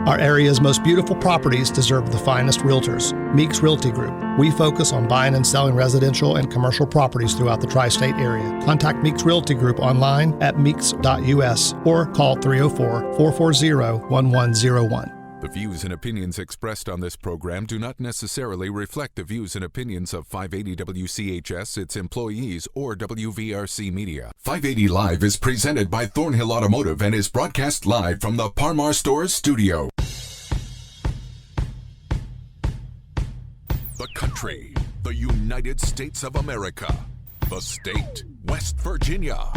Our area's most beautiful properties deserve the finest realtors. Meeks Realty Group. We focus on buying and selling residential and commercial properties throughout the tri-state area. Contact Meeks Realty Group online at meeks.us or call 304-440-1101. The views and opinions expressed on this program do not necessarily reflect the views and opinions of 580 WCHS, its employees, or WVRC Media. 580 Live is presented by Thornhill Automotive and is broadcast live from the Par-Mar Stores studio. The country, the United States of America. The state, West Virginia.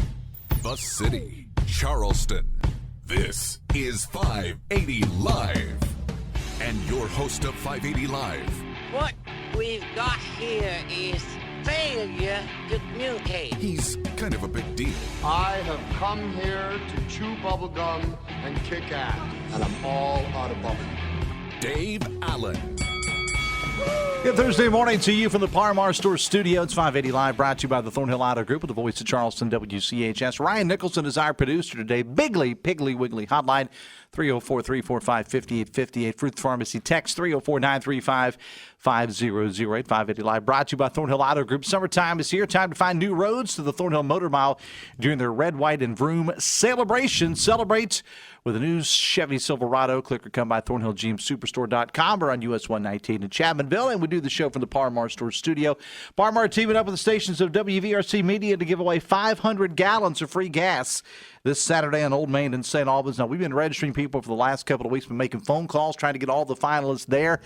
The city, Charleston. This is 580 Live. And your host of 580 Live. What we've got here is failure to communicate. He's kind of a big deal. I have come here to chew bubblegum and kick ass. And I'm all out of bubblegum. Dave Allen. Good Thursday morning to you from the Par-Mar Store studio. It's 580 Live, brought to you by the Thornhill Auto Group with the voice of Charleston, WCHS. Ryan Nicholson is our producer today. Bigly, Piggly, Wiggly hotline, 304-345-5858. Fruit Pharmacy text, 304-935-5008. 580 Live, brought to you by Thornhill Auto Group. Summertime is here. Time to find new roads to the Thornhill Motor Mile during their Red, White, and Vroom celebration. Celebrate with a new Chevy Silverado. Click or come by ThornhillGMSuperstore.com or on US 119 in Chapmanville. And we do the show from the Par-Mar Store studio. Par-Mar teaming up with the stations of WVRC Media to give away 500 gallons of free gas this Saturday on Old Main in St. Albans. Now, we've been registering people for the last couple of weeks, been making phone calls, trying to get all the finalists there.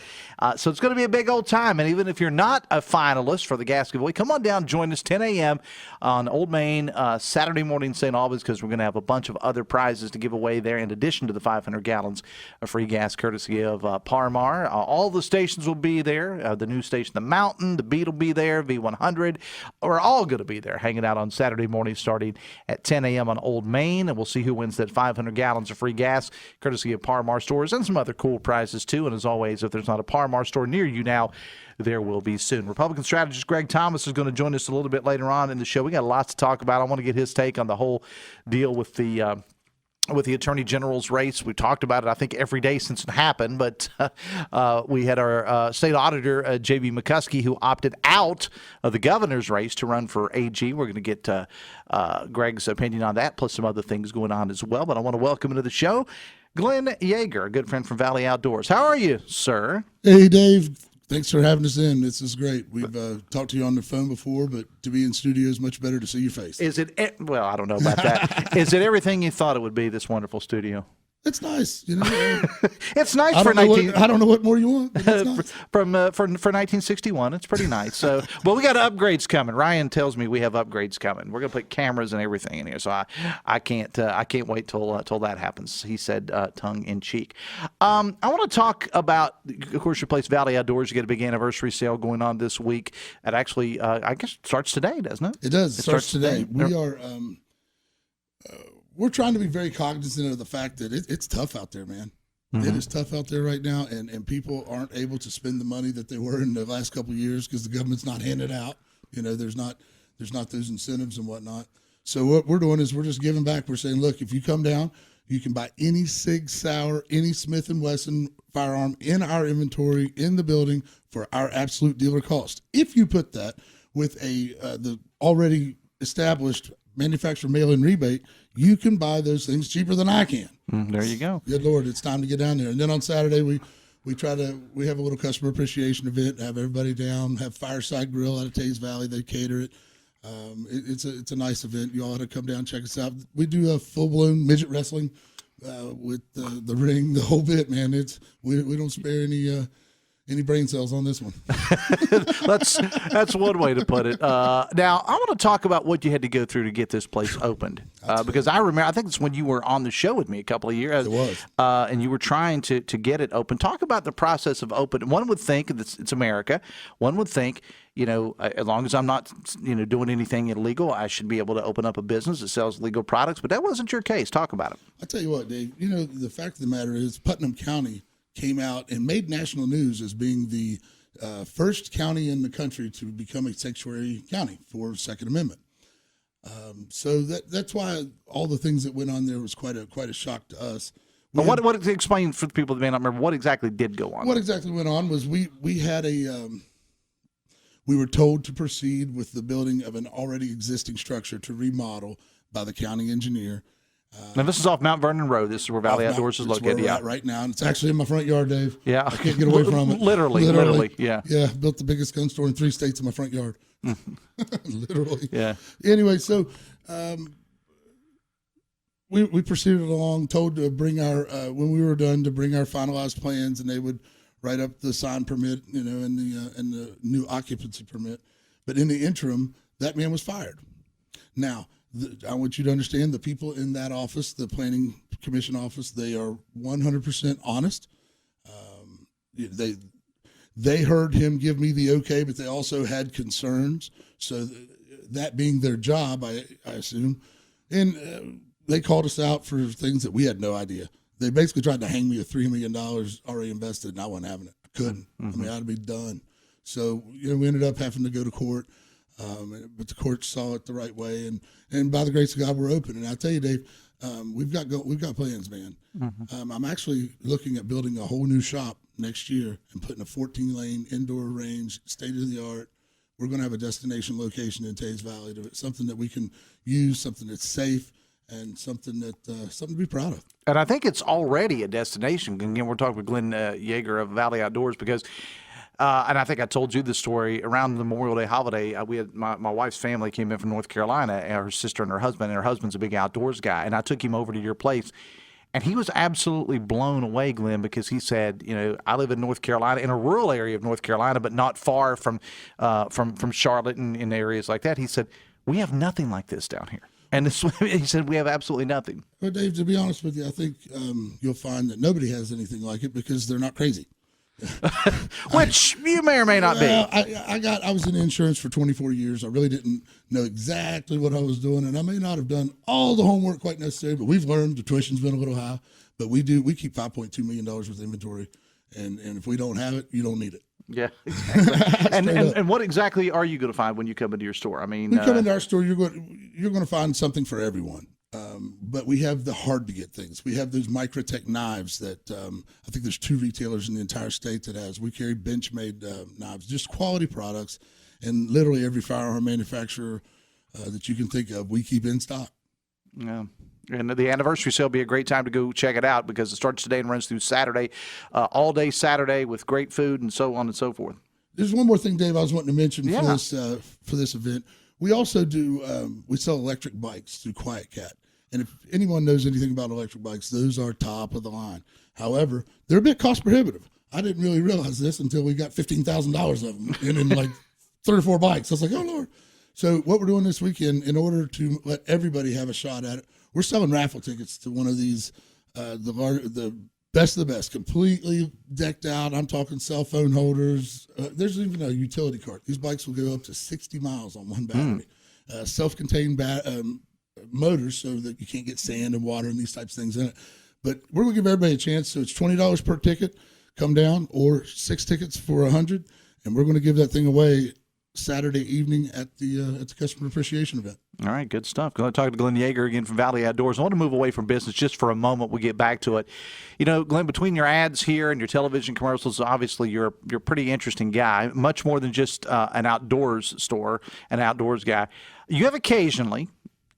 So it's going to be a big old time. And even if you're not a finalist for the gas giveaway, come on down, join us 10 a.m. on Old Main Saturday morning in St. Albans, because we're going to have a bunch of other prizes to give away there in addition to the 500 gallons of free gas courtesy of Par-Mar. All the stations will be there. The new station, The Mountain, The Beat will be there, V100. We're all going to be there hanging out on Saturday morning starting at 10 a.m. on Old Main. And we'll see who wins that 500 gallons of free gas, courtesy of Par-Mar stores, and some other cool prizes, too. And as always, if there's not a Par-Mar store near you now, there will be soon. Republican strategist Greg Thomas is going to join us a little bit later on in the show. We got lots to talk about. I want to get his take on the whole deal with the Attorney General's race. We talked about it, I think, every day since it happened, but we had our state auditor, J.B. McCuskey, who opted out of the governor's race to run for AG. We're going to get Greg's opinion on that, plus some other things going on as well. But I want to welcome into the show Glenn Yeager, a good friend from Valley Outdoors. How are you, sir? Hey, Dave. Thanks for having us in. This is great. We've talked to you on the phone before, but to be in studio is much better to see your face. Is it? Well, I don't know about that. Is it everything you thought it would be, this wonderful studio? It's nice, you know. It's nice I for I don't know what more you want. But it's nice. for 1961. It's pretty nice. So, well, we got upgrades coming. Ryan tells me we have upgrades coming. We're gonna put cameras and everything in here. So I can't wait till that happens. He said, tongue in cheek. I want to talk about, of course, your place, Valley Outdoors. You get a big anniversary sale going on this week. It actually, I guess, starts today, doesn't it? It does. It starts today. We are. We're trying to be very cognizant of the fact that it's tough out there, man. Mm-hmm. It is tough out there right now, and people aren't able to spend the money that they were in the last couple of years because the government's not handing it out. You know, there's not those incentives and whatnot. So what we're doing is we're just giving back. We're saying, look, if you come down, you can buy any Sig Sauer, any Smith & Wesson firearm in our inventory in the building for our absolute dealer cost. If you put that with the already established manufacturer mail-in rebate, you can buy those things cheaper than I can. There you go. Good Lord, it's time to get down there. And then on Saturday, we have a little customer appreciation event, have everybody down, have Fireside Grill out of Tays Valley. They cater it. It's a nice event. You all ought to come down, check us out. We do a full-blown midget wrestling with the ring, the whole bit, man. We don't spare any brain cells on this one. That's one way to put it. Now, I want to talk about what you had to go through to get this place opened. Because I remember, I think it's when you were on the show with me a couple of years. It was. And you were trying to get it open. Talk about the process of open. One would think, it's America, one would think, as long as I'm not, doing anything illegal, I should be able to open up a business that sells legal products. But that wasn't your case. Talk about it. I'll tell you what, Dave. The fact of the matter is Putnam County came out and made national news as being the first county in the country to become a sanctuary county for Second Amendment. So that's why all the things that went on there was quite a shock to us. But what explain for the people that may not remember what exactly did go on? What exactly went on was we had we were told to proceed with the building of an already existing structure to remodel by the county engineer. Now, this is off Mount Vernon Road. This is where Valley Outdoors is located. Where we're at right now, and it's actually in my front yard, Dave. Yeah, I can't get away from it. Literally, yeah. Yeah, built the biggest gun store in 3 states in my front yard. Literally. Yeah. Anyway, so we proceeded along, told to bring our when we were done to bring our finalized plans, and they would write up the sign permit, and the new occupancy permit. But in the interim, that man was fired. Now, I want you to understand the people in that office, the planning commission office, they are 100% honest. They heard him give me the okay, but they also had concerns. So that being their job, I assume, and they called us out for things that we had no idea. They basically tried to hang me with $3 million already invested, and I wasn't having it. I couldn't. I mean, I'd be done. So we ended up having to go to court. But the court saw it the right way, and by the grace of God, we're open. And I tell you, Dave, we've got plans, man. I'm actually looking at building a whole new shop next year and putting a 14-lane indoor range, state of the art. We're going to have a destination location in Tays Valley, something that we can use, something that's safe, and something to be proud of. And I think it's already a destination. Again, we're talking with Glenn Yeager of Valley Outdoors because. And I think I told you the story around the Memorial Day holiday. We had my wife's family came in from North Carolina, and her sister and her husband's a big outdoors guy. And I took him over to your place, and he was absolutely blown away, Glenn, because he said, I live in North Carolina, in a rural area of North Carolina, but not far from Charlotte and in areas like that. He said, we have nothing like this down here. And he said, we have absolutely nothing. Well, Dave, to be honest with you, I think you'll find that nobody has anything like it because they're not crazy. Which you may or may not be. I was in insurance for 24 years. I really didn't know exactly what I was doing, and I may not have done all the homework quite necessary, but we've learned the tuition's been a little high. But we keep $5.2 million worth of inventory, and if we don't have it, you don't need it. Yeah, exactly. and what exactly are you going to find when you come into your store? I mean, when you come into our store, you're going to find something for everyone. But we have the hard to get things. We have those Microtech knives that I think there's 2 retailers in the entire state that has. We carry bench-made knives, just quality products, and literally every firearm manufacturer that you can think of, we keep in stock. Yeah. And the anniversary sale will be a great time to go check it out because it starts today and runs through Saturday, all day Saturday with great food and so on and so forth. There's one more thing, Dave, I was wanting to mention for this event. We also do we sell electric bikes through Quiet Cat. And if anyone knows anything about electric bikes, those are top of the line. However, they're a bit cost prohibitive. I didn't really realize this until we got $15,000 of them and in like 3 or 4 bikes. I was like, oh, Lord. So what we're doing this weekend, in order to let everybody have a shot at it, we're selling raffle tickets to one of these, the best of the best, completely decked out. I'm talking cell phone holders. There's even a utility cart. These bikes will go up to 60 miles on one battery. Self-contained motors so that you can't get sand and water and these types of things in it. But we're going to give everybody a chance. So it's $20 per ticket. Come down, or 6 tickets for $100, and we're going to give that thing away Saturday evening at the customer appreciation event. All right, good stuff. Going to talk to Glenn Yeager again from Valley Outdoors. I want to move away from business just for a moment. We'll get back to it. Glenn, between your ads here and your television commercials, obviously you're a pretty interesting guy, much more than just an outdoors store, an outdoors guy. You have occasionally,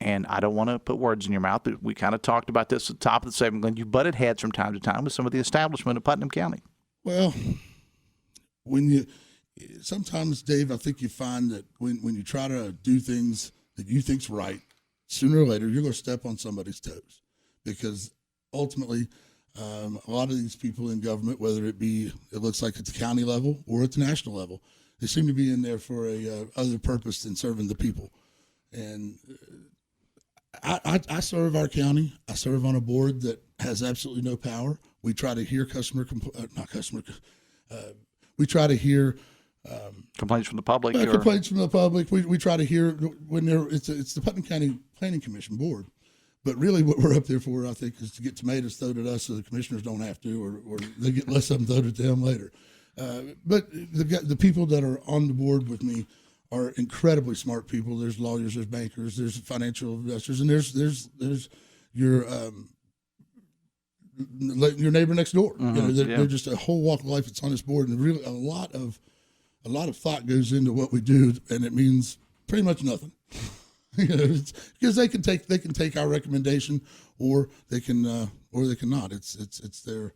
and I don't want to put words in your mouth, but we kind of talked about this at the top of the segment, Glenn, you butted heads from time to time with some of the establishment of Putnam County. Well, sometimes, Dave, I think you find that when you try to do things that you think's right, sooner or later you're going to step on somebody's toes, because ultimately a lot of these people in government, whether it looks like at the county level or at the national level, they seem to be in there for a other purpose than serving the people. And I serve our county. I serve on a board that has absolutely no power. We try to hear we try to hear complaints from the public. Complaints from the public. We try to hear when it's the Putnam County Planning Commission board. But really what we're up there for, I think, is to get tomatoes thrown at us so the commissioners don't have to, or they get less of them thrown at them later. But the people that are on the board with me are incredibly smart people. There's lawyers, there's bankers, there's financial investors, and there's your your neighbor next door. Mm-hmm. You know, they're just a whole walk of life that's on this board, and really a lot of thought goes into what we do, and it means pretty much nothing. You know, because they can take our recommendation, or they can not. It's the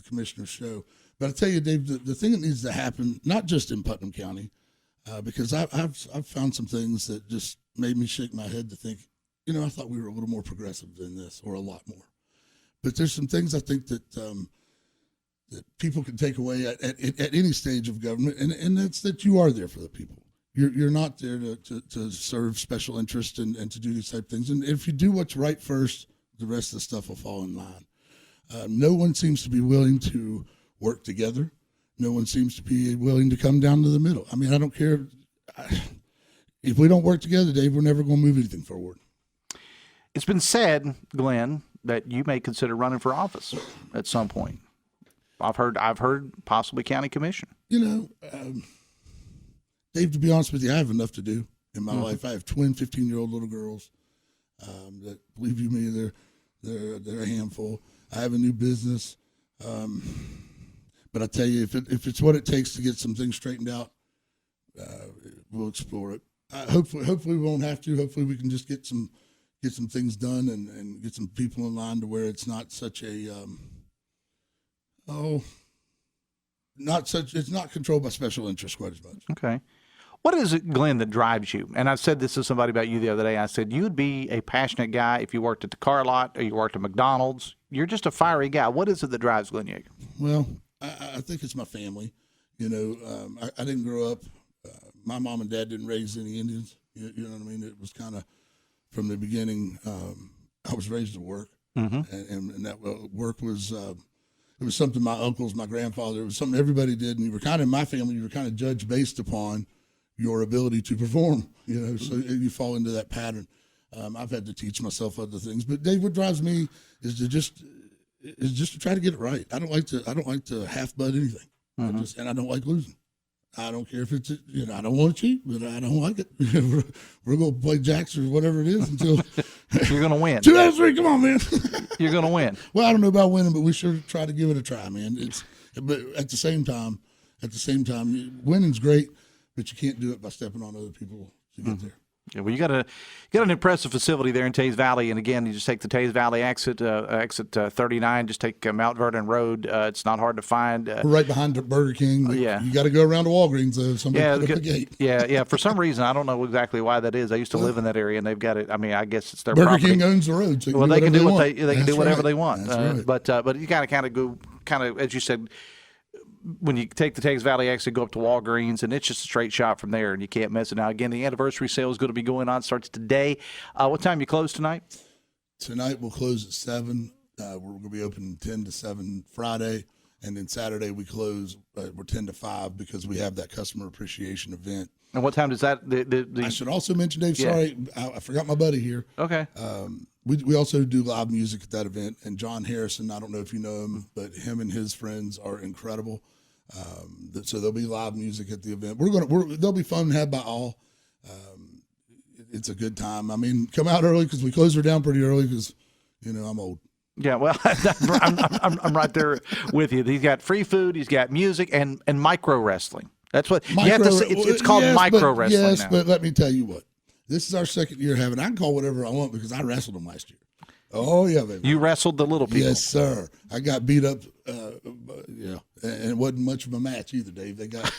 commissioner's show. But I tell you, Dave, the thing that needs to happen, not just in Putnam County, because I've found some things that just made me shake my head to think, you know, I thought we were a little more progressive than this, or a lot more. But there's some things I think that that people can take away at any stage of government, and that's that you are there for the people. You're not there to serve special interest and to do these type of things. And if you do what's right first, the rest of the stuff will fall in line. No one seems to be willing to work together. No one seems to be willing to come down to the middle. I mean, I don't care. If we don't work together, Dave, we're never going to move anything forward. It's been said, Glenn, that you may consider running for office at some point. I've heard possibly county commission. You know, Dave, to be honest with you, I have enough to do in my life. I have twin 15-year-old little girls that, believe you me, they're a handful. I have a new business. But I tell you, if it's what it takes to get some things straightened out, we'll explore it. Hopefully we won't have to. Hopefully we can just get some things done and get some people in line to where it's not such a it's not controlled by special interests quite as much. Okay. What is it, Glenn, that drives you? And I said this to somebody about you the other day. I said, you'd be a passionate guy if you worked at the car lot or you worked at McDonald's. You're just a fiery guy. What is it that drives Glenn Yeager? Well, I think it's my family. You know, I didn't grow up. My mom and dad didn't raise any Indians. You know what I mean? It was kind of from the beginning. I was raised to work, and that work was it was something my uncles, my grandfather. It was something everybody did, and you were kind of in my family. You were kind of judged based upon your ability to perform. You know, so you fall into that pattern. I've had to teach myself other things, but Dave, what drives me is just to try to get it right. I don't like to half butt anything. And I don't like losing. I don't care if it's, you know, I don't want to cheat, but I don't like it. We're going to play jacks or whatever it is until you're going to win. 2 out of 3, come on, man. You're going to win. Well, I don't know about winning, but we sure try to give it a try, man. But at the same time, winning's great, but you can't do it by stepping on other people to get there. Yeah, well, you got an impressive facility there in Tays Valley, and again, you just take the Tays Valley exit 39. Just take Mount Vernon Road. It's not hard to find. We're right behind the Burger King. Yeah, you got to go around to Walgreens though. Somebody put up the gate. Yeah. For some reason, I don't know exactly why that is. I used to live in that area, and they've got it. I mean, I guess it's their Burger property. King owns the road. So well, they can do what they can do whatever right. they want. That's right. But you kind of go as you said. When you take the Tays Valley exit, go up to Walgreens, and it's just a straight shot from there, and you can't miss it. Now, again, the anniversary sale is going to be going on. Starts today. What time you close tonight? Tonight we'll close at 7. We're going to be open 10 to 7 Friday, and then Saturday we close. We're 10 to 5 because we have that customer appreciation event. And what time does that? I should also mention, Dave. Sorry, I forgot my buddy here. Okay. We also do live music at that event, and John Harrison. I don't know if you know him, but him and his friends are incredible. So there'll be live music at the event. There'll be fun had by all. It's a good time. I mean, come out early because we close her down pretty early because, you know, I'm old. Yeah, well, I'm right there with you. He's got free food, he's got music, and micro wrestling. That's what you have to say. It's called micro wrestling now. Yes, but let me tell you what. This is our second year having. I can call whatever I want because I wrestled them last year. Oh yeah, baby. You wrestled the little people. Yes, sir. I got beat up. And it wasn't much of a match either, Dave. They got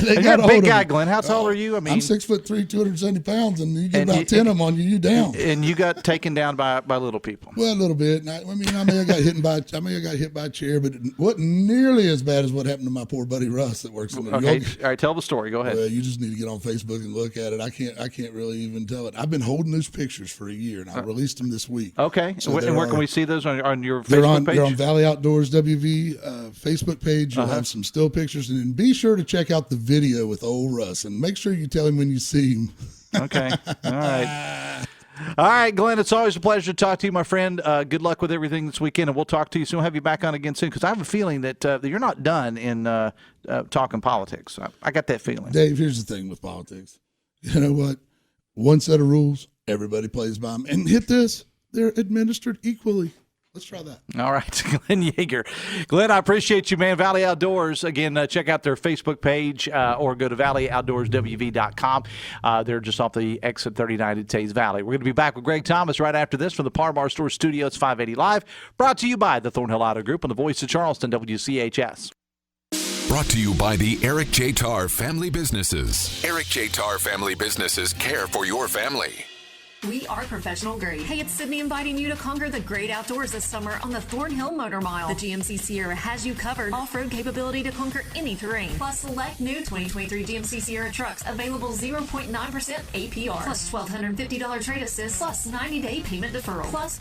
You're a big guy, Glenn. How tall are you? I mean, I'm 6'3", 270 pounds, and you get about 10 of them on you, you down. And you got taken down by little people. Well, a little bit. I may have got hit by a chair, but it wasn't nearly as bad as what happened to my poor buddy Russ that works in the Okay, all right. Tell the story. Go ahead. Well, you just need to get on Facebook and look at it. I can't really even tell it. I've been holding those pictures for a year, and I released them this week. Okay. So and where can we see those on your Facebook page? They're on Valley Outdoors WV Facebook page. You'll have some still pictures, and then be sure to check out the video with old Russ, and make sure you tell him when you see him. Okay. All right. All right, Glenn, it's always a pleasure to talk to you, my friend. Good luck with everything this weekend, and we'll talk to you soon. We'll have you back on again soon because I have a feeling that you're not done in talking politics. I got that feeling. Dave, here's the thing with politics. You know what? One set of rules, everybody plays by them. And hit this, they're administered equally. Let's try that. All right, Glenn Yeager. Glenn, I appreciate you, man. Valley Outdoors. Again, check out their Facebook page or go to valleyoutdoorswv.com. They're just off the exit 39 at Tays Valley. We're going to be back with Greg Thomas right after this from the Par Store Studio. It's 580 Live, brought to you by the Thornhill Auto Group on the Voice of Charleston, WCHS. Brought to you by the Eric J. Tarr Family Businesses. Eric J. Tarr Family Businesses care for your family. We are professional grade. Hey, it's Sydney inviting you to conquer the great outdoors this summer on the Thornhill Motor Mile. The GMC Sierra has you covered. Off-road capability to conquer any terrain. Plus, select new 2023 GMC Sierra trucks available 0.9% APR. Plus $1,250 trade assist. Plus 90-day payment deferral. Plus.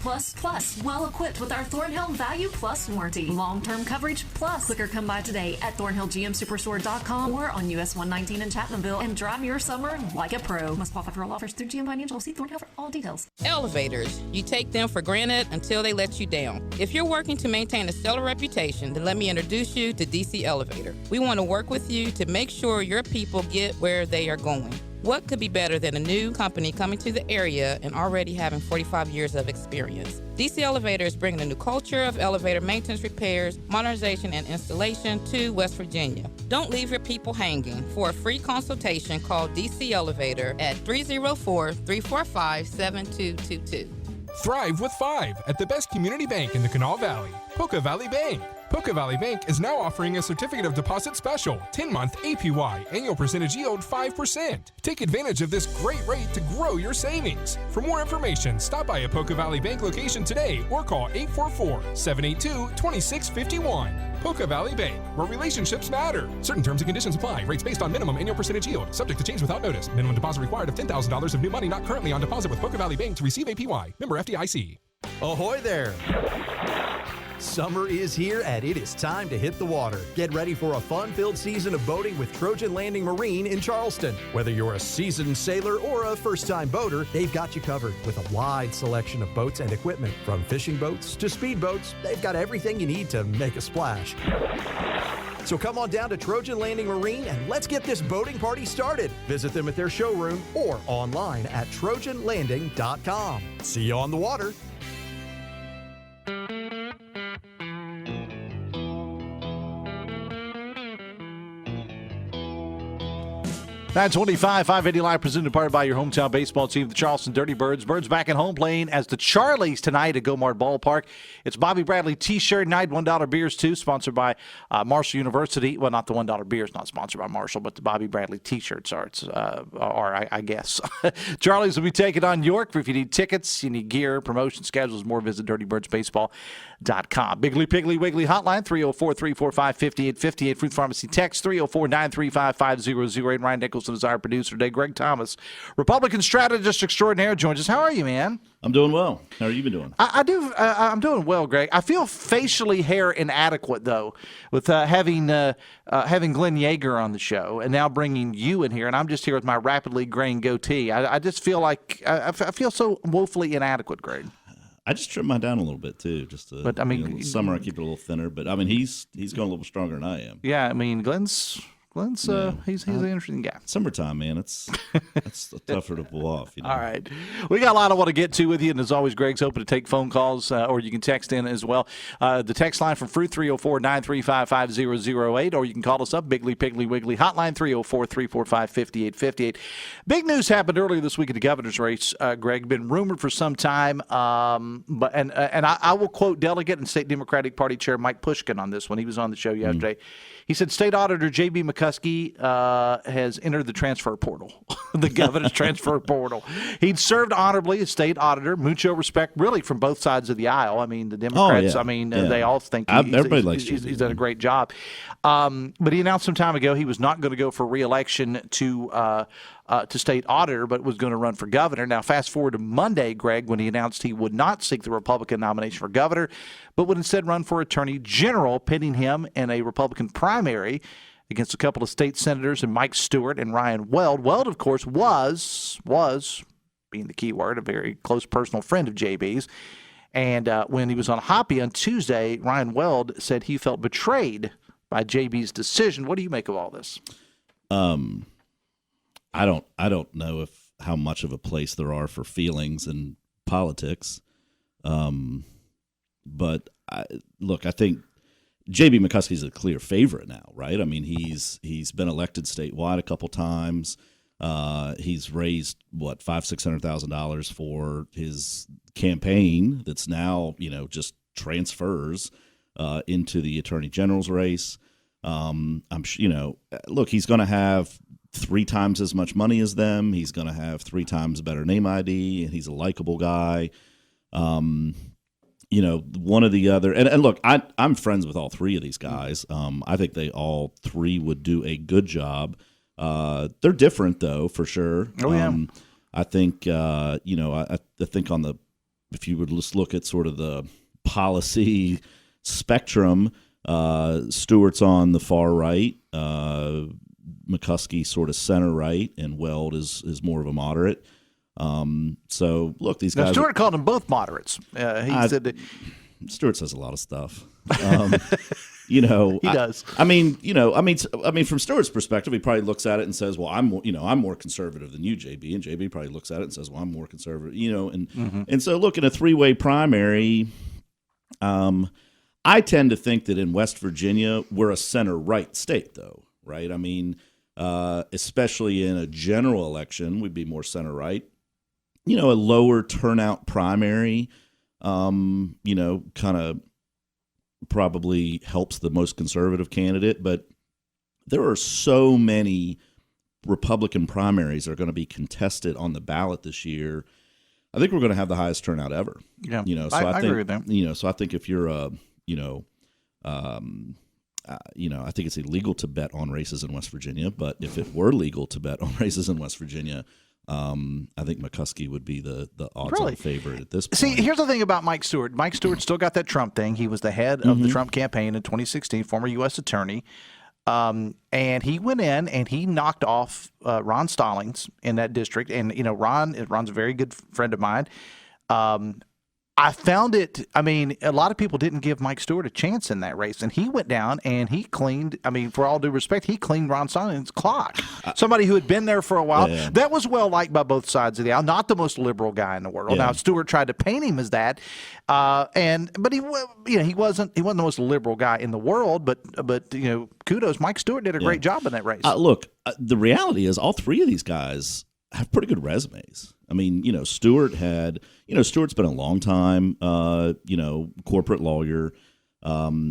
Well equipped with our Thornhill Value Plus warranty. Long-term coverage plus. Click or come by today at ThornhillGMSuperstore.com or on US 119 in Chapmanville and drive your summer like a pro. Must qualify for all offers through GM Financial. See Thornhill for all details. Elevators. You take them for granted until they let you down. If you're working to maintain a stellar reputation, then let me introduce you to DC Elevator. We want to work with you to make sure your people get where they are going. What could be better than a new company coming to the area and already having 45 years of experience? DC Elevator is bringing a new culture of elevator maintenance, repairs, modernization, and installation to West Virginia. Don't leave your people hanging. For a free consultation, call DC Elevator at 304-345-7222. Thrive with 5 at the best community bank in the Kanawha Valley, Poca Valley Bank. Poca Valley Bank is now offering a certificate of deposit special, 10-month APY, annual percentage yield 5%. Take advantage of this great rate to grow your savings. For more information, stop by a Poca Valley Bank location today or call 844-782-2651. Poca Valley Bank, where relationships matter. Certain terms and conditions apply. Rates based on minimum annual percentage yield. Subject to change without notice. Minimum deposit required of $10,000 of new money not currently on deposit with Poca Valley Bank to receive APY. Member FDIC. Ahoy there! Summer is here and it is time to hit the water. Get ready for a fun-filled season of boating with Trojan Landing Marine in Charleston. Whether you're a seasoned sailor or a first-time boater, they've got you covered with a wide selection of boats and equipment. From fishing boats to speedboats, they've got everything you need to make a splash. So come on down to Trojan Landing Marine and let's get this boating party started. Visit them at their showroom or online at trojanlanding.com. See you on the water. 925, 580 Live, presented part by your hometown baseball team, the Charleston Dirty Birds. Birds back at home playing as the Charlies tonight at Gomart Ballpark. It's Bobby Bradley T-shirt night, $1 beers too, sponsored by Marshall University. Well, not the $1 beers, not sponsored by Marshall, but the Bobby Bradley T-shirts are, I guess. Charlies will be taking on York. If you need tickets, you need gear, promotion schedules, more, visit dirtybirdsbaseball.com. Bigly Piggly Wiggly hotline, 304-345-5858. Fruit Pharmacy text, 304-935-5008. Ryan Nicholson is our producer today. Greg Thomas, Republican strategist extraordinaire, joins us. How are you, man? I'm doing well. How are you been doing? I'm doing well, Greg. I feel facially hair inadequate, though, with having Glenn Yeager on the show and now bringing you in here, and I'm just here with my rapidly graying goatee. I just feel like I feel so woefully inadequate, Greg. I just trimmed mine down a little bit too, but I mean, summer I keep it a little thinner. But I mean, he's going a little stronger than I am. Yeah, I mean, Glenn's he's an interesting guy. Summertime, man, it's tougher to pull off. You know? All right, we got a lot I want to get to with you, and as always, Greg's open to take phone calls, or you can text in as well. The text line from Fruit 304-935-5008, or you can call us up, Bigly Piggly Wiggly hotline 304-345-5858. Big news happened earlier this week at the governor's race. Greg, been rumored for some time, but I will quote Delegate and State Democratic Party Chair Mike Pushkin on this one. He was on the show yesterday. He said State Auditor J.B. McCuskey has entered the transfer portal, the governor's transfer portal. He'd served honorably as state auditor, mucho respect really from both sides of the aisle. I mean, the Democrats, they all think everybody likes he's done a great job. But he announced some time ago he was not going to go for re-election to state auditor, but was going to run for governor. Now, fast forward to Monday, Greg, when he announced he would not seek the Republican nomination for governor, but would instead run for attorney general, pitting him in a Republican primary against a couple of state senators and Mike Stewart and Ryan Weld. Weld, of course, was being the key word, a very close personal friend of JB's. And when he was on Hoppy on Tuesday, Ryan Weld said he felt betrayed by JB's decision. What do you make of all this? I don't know how much of a place there are for feelings in politics. But I think J.B. McCuskey's a clear favorite now, right? I mean, he's been elected statewide a couple times. He's raised $500,000-$600,000 for his campaign. That's now just transfers into the Attorney General's race. He's going to have 3 times as much money as them. He's going to have 3 times better name ID, and he's a likable guy. One or the other. And look, I'm friends with all 3 of these guys. I think they all 3 would do a good job. They're different, though, for sure. Oh, yeah. I think, I think if you would just look at sort of the policy spectrum, Stewart's on the far right, McCuskey sort of center right, and Weld is more of a moderate. So look, these guys. Stewart called them both moderates. He said that Stewart says a lot of stuff. he does. From Stewart's perspective, he probably looks at it and says, "Well, I'm more conservative than you, JB." And JB probably looks at it and says, "Well, I'm more conservative." And so look, in a 3-way primary, I tend to think that in West Virginia we're a center right state, though, right? I mean, especially in a general election, we'd be more center right. A lower turnout primary, kind of probably helps the most conservative candidate. But there are so many Republican primaries that are going to be contested on the ballot this year. I think we're going to have the highest turnout ever. Yeah, so I agree with that. So I think if you're a, I think it's illegal to bet on races in West Virginia. But if it were legal to bet on races in West Virginia, I think McCuskey would be the odds-on favorite at this point. See, here's the thing about Mike Stewart. Mike Stewart still got that Trump thing. He was the head of the Trump campaign in 2016, former U.S. attorney. And he went in and he knocked off Ron Stallings in that district. And, Ron's a very good friend of mine. I found it, a lot of people didn't give Mike Stewart a chance in that race. And he went down and he cleaned, for all due respect, he cleaned Ron Stallings' clock. Somebody who had been there for a while. Yeah. That was well liked by both sides of the aisle. Not the most liberal guy in the world. Yeah. Now, Stewart tried to paint him as that. But he wasn't the most liberal guy in the world. But kudos. Mike Stewart did a great job in that race. Look, the reality is all 3 of these guys have pretty good resumes. Stewart's been a long time, corporate lawyer.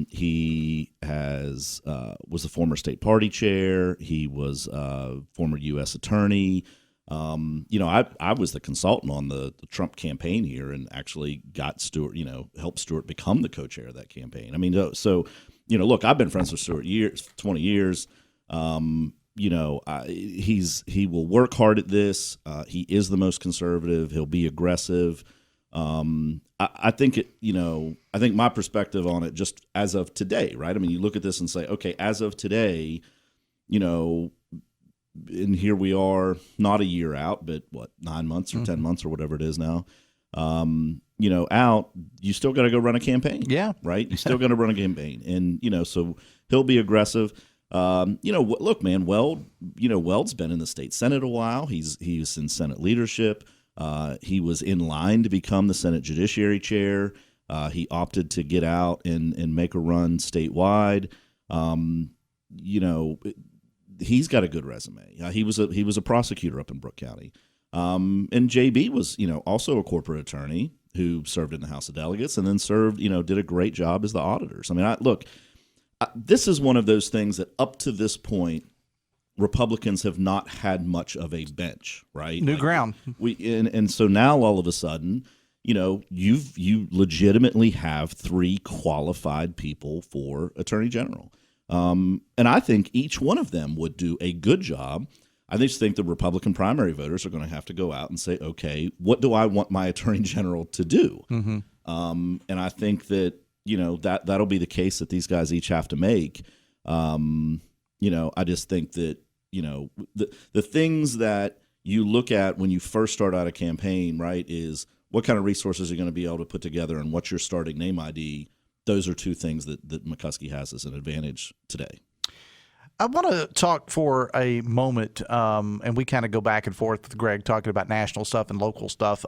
He was a former state party chair. He was a former U.S. attorney. I was the consultant on the Trump campaign here and actually got Stewart, helped Stewart become the co-chair of that campaign. Look, I've been friends with Stewart 20 years. He will work hard at this. He is the most conservative. He'll be aggressive. I think my perspective on it, just as of today, right? You look at this and say, okay, as of today, and here we are, not a year out, but 9 months or 10 months or whatever it is now. Out, you still got to go run a campaign. Yeah. Right. You still got to run a campaign, and so he'll be aggressive. Look, man, Weld's been in the state Senate a while. He's in Senate leadership. He was in line to become the Senate Judiciary Chair. He opted to get out and make a run statewide. He's got a good resume. He was a prosecutor up in Brooke County. And JB was, also a corporate attorney who served in the House of Delegates and then served, did a great job as the auditors. This is one of those things that up to this point, Republicans have not had much of a bench, right? New ground. And so now all of a sudden, you legitimately have 3 qualified people for Attorney General. And I think each one of them would do a good job. I just think the Republican primary voters are going to have to go out and say, okay, what do I want my Attorney General to do? Mm-hmm. And I think that, that'll be the case that these guys each have to make. I just think that, the things that you look at when you first start out a campaign, right, is what kind of resources you're going to be able to put together and what's your starting name ID. Those are 2 things that McCuskey has as an advantage today. I want to talk for a moment, and we kind of go back and forth with Greg talking about national stuff and local stuff.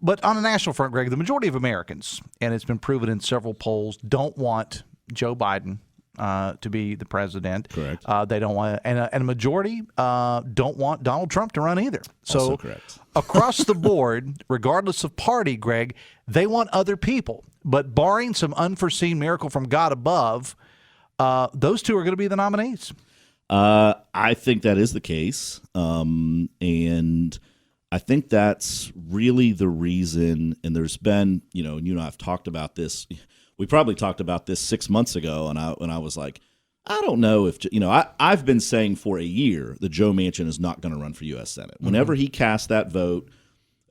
But on a national front, Greg, the majority of Americans, and it's been proven in several polls, don't want Joe Biden to be the president. Correct. They don't want, and a majority don't want Donald Trump to run either. So Also correct. Across the board, regardless of party, Greg, they want other people. But barring some unforeseen miracle from God above, those two are going to be the nominees. I think that is the case, and I think that's really the reason. And there's been, and you and I have talked about this. We probably talked about this 6 months ago, and I was like, I don't know if I've been saying for a year that Joe Manchin is not going to run for U.S. Senate. Whenever he cast that vote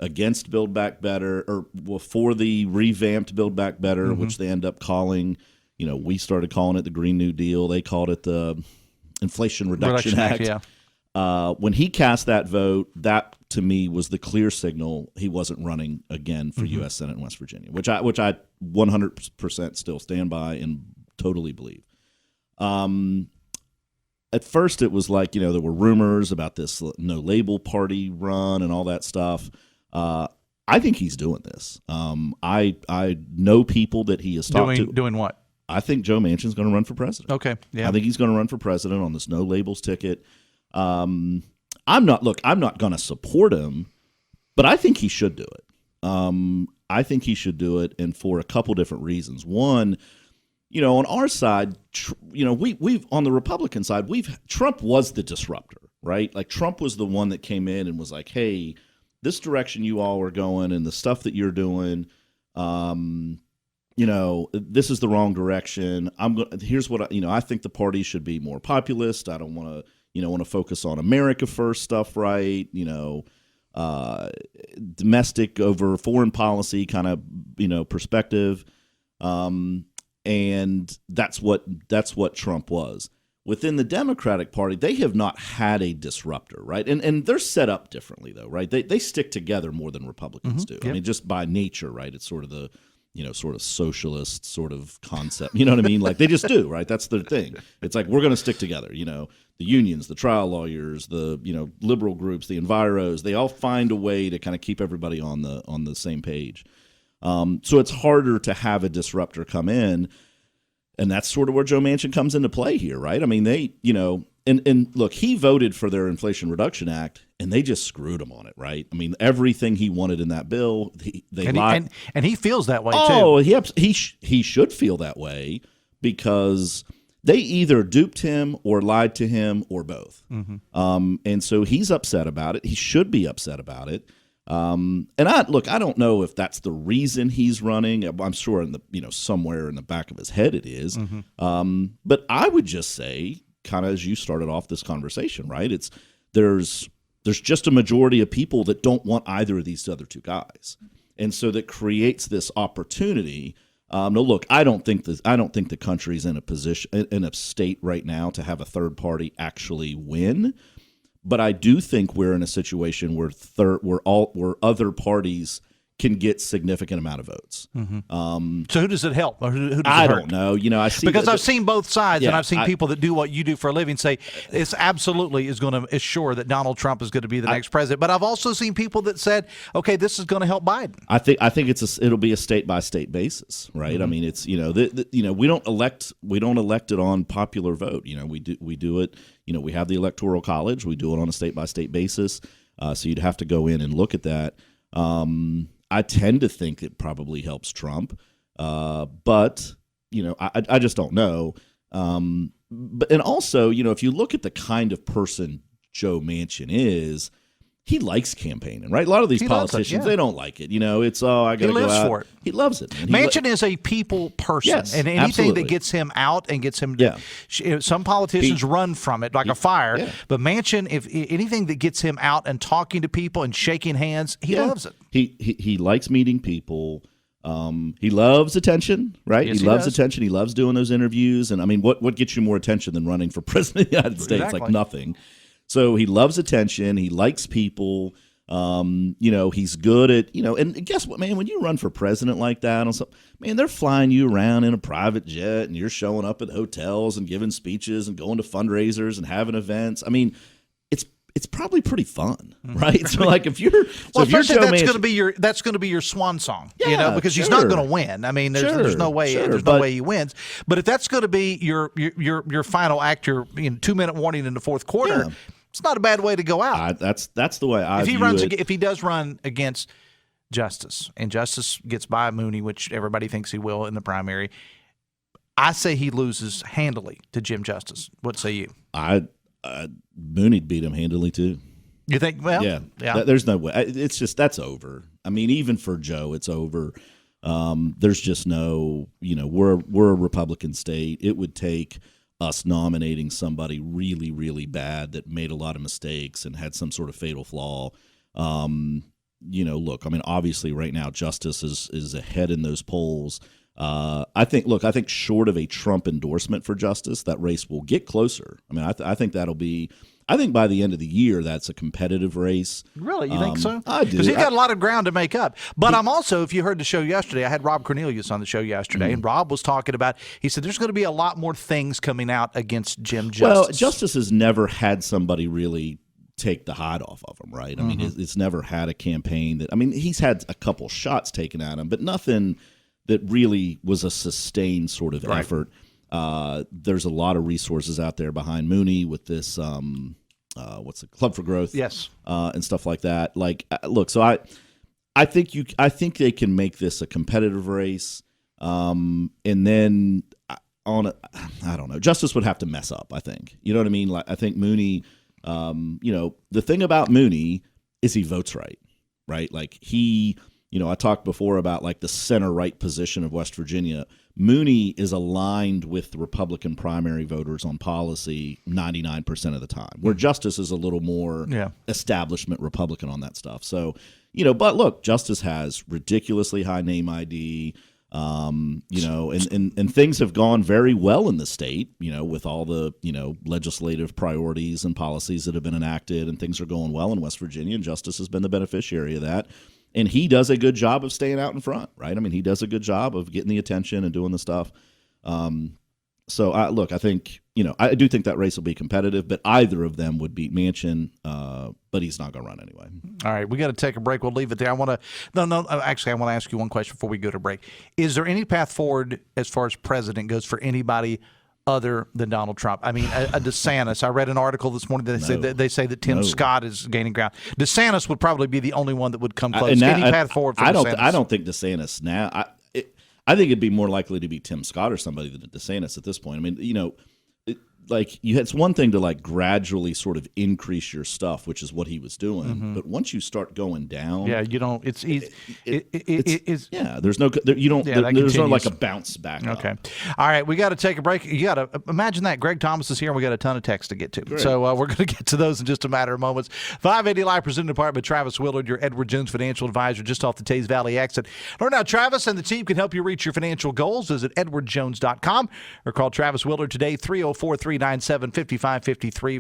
against Build Back Better, or for the revamped Build Back Better, which they end up calling, we started calling it the Green New Deal. They called it the Inflation Reduction Act. Yeah. When he cast that vote, that to me was the clear signal he wasn't running again for U.S. Senate in West Virginia, which I 100% still stand by and totally believe. At first, it was like, there were rumors about this no label party run and all that stuff. I think he's doing this. I know people that he has talked to. Doing what? I think Joe Manchin's going to run for president. Okay. Yeah. I think he's going to run for president on this no labels ticket. I'm not going to support him, but I think he should do it. I think he should do it, and for a couple different reasons. One, on our side, we've on the Republican side, Trump was the disruptor, right? Like Trump was the one that came in and was like, "Hey, this direction you all are going, and the stuff that you're doing, this is the wrong direction. Here's what I think the party should be more populist. I don't want to, want to focus on America first stuff, right? Domestic over foreign policy kind of, perspective. And that's what Trump was. Within the Democratic Party, they have not had a disruptor, right? And they're set up differently, though, right? They stick together more than Republicans do. Yep. I mean, just by nature, right? It's sort of the sort of socialist sort of concept. You know what I mean? Like they just do, right? That's their thing. It's like, we're going to stick together. The unions, the trial lawyers, the, liberal groups, the enviros, they all find a way to kind of keep everybody on the same page. So it's harder to have a disruptor come in. And that's sort of where Joe Manchin comes into play here, right? I mean, they, and look, he voted for their Inflation Reduction Act, and they just screwed him on it, right? I mean, everything he wanted in that bill, they lied. And he feels that way, too. Oh, he should feel that way because they either duped him or lied to him or both. And so he's upset about it. He should be upset about it. And I don't know if that's the reason he's running. I'm sure in the, somewhere in the back of his head it is. But I would just say, kind of as you started off this conversation, right? There's just a majority of people that don't want either of these other two guys. And so that creates this opportunity. No, look, I don't think the country's in a state right now to have a third party actually win. But I do think we're in a situation where other parties can get significant amount of votes. So who does it help? Or who does it I hurt? don't know. I see because I've seen both sides, Yeah, and I've seen people that do what you do for a living say it's absolutely is going to assure that Donald Trump is going to be the next president. But I've also seen people that said, okay, this is going to help Biden. I think it'll be a state by state basis, right? I mean, it's we don't elect it on popular vote. We do it. We have the Electoral College. We do it on a state by state basis. So you'd have to go in and look at that. I tend to think it probably helps Trump, but I just don't know. And also, if you look at the kind of person Joe Manchin is, he likes campaigning, right? A lot of these politicians, they don't like it. It's, I got to go out. He lives for it. He loves it. Manchin is a people person. Yes, and anything absolutely. that gets him out and gets him some politicians run from it like a fire. Yeah. But Manchin, if anything that gets him out and talking to people and shaking hands, he loves it. He likes meeting people. He loves attention, right? Yes, he loves attention. He loves doing those interviews. And I mean, what gets you more attention than running for president of the United States? Exactly. Like nothing. So he loves attention. He likes people. He's good at, and guess what, man, when you run for president like that, man, they're flying you around in a private jet and you're showing up at hotels and giving speeches and going to fundraisers and having events. I mean, it's probably pretty fun, right? So like if you're especially Joe that's going to be your swan song, Yeah, because he's sure. not going to win. I mean, there's no way no way he wins. But if that's going to be your final act, your 2-minute warning in the fourth quarter, it's not a bad way to go out. That's the way I view it. If he does run against Justice and Justice gets by Mooney, which everybody thinks he will in the primary, I say he loses handily to Jim Justice. What say you? Mooney'd beat him handily too. You think? Well, yeah. There's no way. It's just that's over. I mean, even for Joe, it's over. There's just no. We're a Republican state. It would take us nominating somebody really, really bad that made a lot of mistakes and had some sort of fatal flaw. Look, I mean, obviously, right now, Justice is ahead in those polls. I think short of a Trump endorsement for Justice, that race will get closer. I mean, I think that'll be. I think by the end of the year, that's a competitive race. Really? You think so? I do. Because he's got a lot of ground to make up. But I'm also, if you heard the show yesterday, I had Rob Cornelius on the show yesterday, and Rob was talking about, he said there's going to be a lot more things coming out against Jim Justice. Well, Justice has never had somebody really take the hide off of him, right? I mean, it's never had a campaign that, I mean, he's had a couple shots taken at him, but nothing that really was a sustained sort of effort. There's a lot of resources out there behind Mooney with this, what's the Club for Growth, yes, and stuff like that. Like, look, so I think they can make this a competitive race, and then I don't know, Justice would have to mess up. I think, you know what I mean. Like, I think Mooney, the thing about Mooney is he votes right? Like he. I talked before about like the center-right position of West Virginia. Mooney is aligned with the Republican primary voters on policy 99% of the time, where Justice is a little more establishment Republican on that stuff. So, but look, Justice has ridiculously high name ID, and things have gone very well in the state, with all the, legislative priorities and policies that have been enacted, and things are going well in West Virginia, and Justice has been the beneficiary of that. And he does a good job of staying out in front, right? I mean, he does a good job of getting the attention and doing the stuff. So, I think, I do think that race will be competitive, but either of them would beat Manchin, but he's not going to run anyway. All right, we got to take a break. We'll leave it there. I want to ask you one question before we go to break. Is there any path forward as far as president goes for anybody other than Donald Trump? I mean, a DeSantis. I read an article this morning that they say that Tim Scott is gaining ground. DeSantis would probably be the only one that would come close. Any path forward for DeSantis? I don't think DeSantis now. I think it'd be more likely to be Tim Scott or somebody than DeSantis at this point. I mean, it's one thing to like gradually sort of increase your stuff, which is what he was doing. But once you start going down, you don't. It's easy. There's no. There's no like a bounce back. Okay. Up. All right, we got to take a break. You got to imagine that Greg Thomas is here, and we got a ton of texts to get to. Great. So we're going to get to those in just a matter of moments. 580 Live presented in part by Travis Willard, your Edward Jones financial advisor, just off the Taze Valley exit. Learn how Travis and the team can help you reach your financial goals. Visit edwardjones.com or call Travis Willard today 304-397-5553